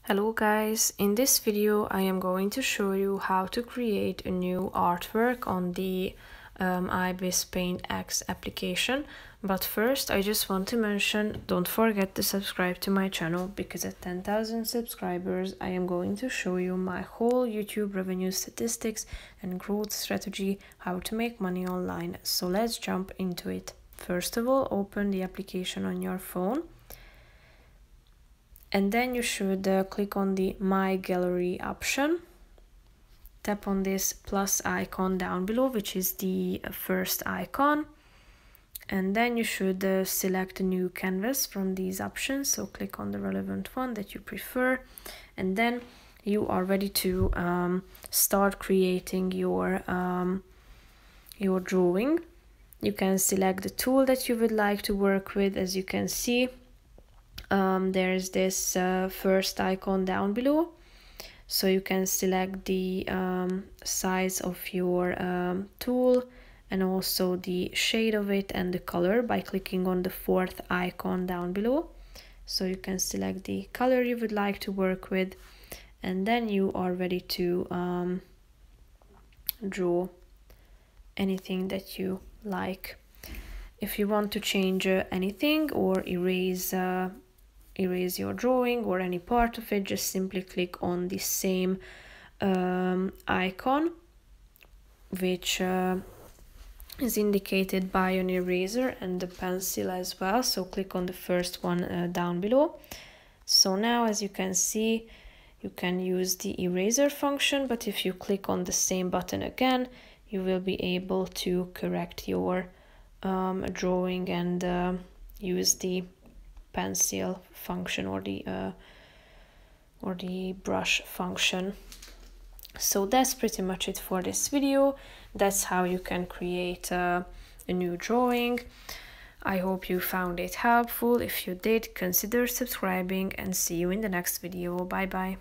Hello guys, in this video I am going to show you how to create a new artwork on the ibisPaint X application. But first I just want to mention, don't forget to subscribe to my channel, because at 10,000 subscribers I am going to show you my whole YouTube revenue statistics and growth strategy, how to make money online. So let's jump into it. First of all, open the application on your phone. And then you should click on the My Gallery option. Tap on this plus icon down below, which is the first icon. And then you should select a new canvas from these options. So click on the relevant one that you prefer. And then you are ready to start creating your drawing. You can select the tool that you would like to work with. As you can see, there's this first icon down below, so you can select the size of your tool and also the shade of it and the color by clicking on the fourth icon down below. So you can select the color you would like to work with, and then you are ready to draw anything that you like. If you want to change anything or erase your drawing or any part of it, just simply click on the same icon, which is indicated by an eraser and the pencil as well. So click on the first one down below. So now, as you can see, you can use the eraser function, but if you click on the same button again, you will be able to correct your drawing and use the pencil function or the brush function. So that's pretty much it for this video. That's how you can create a new drawing. I hope you found it helpful. If you did, consider subscribing, and see you in the next video. Bye bye.